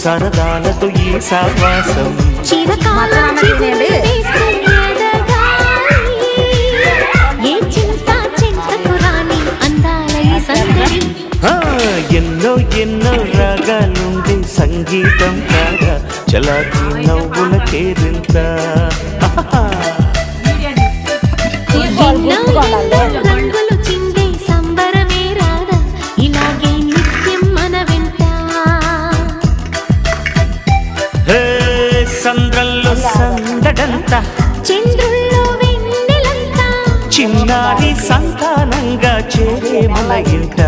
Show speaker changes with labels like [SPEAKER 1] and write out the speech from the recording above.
[SPEAKER 1] సరదాలతో ఈ సావాసం ఎన్నో ఎన్నో రాగాలుండే సంగీతం కాగా చలాకి నవ్వుల కేరింత
[SPEAKER 2] రంగులు చిందే సంబరమే రాదా ఇలాగే నిత్యం మన వెంట
[SPEAKER 1] సంద్రంలో సందడంత
[SPEAKER 2] చంద్రుల్లో వెన్నెలంతా
[SPEAKER 1] చిన్నారి సంతానంగా చేరే మన ఇంట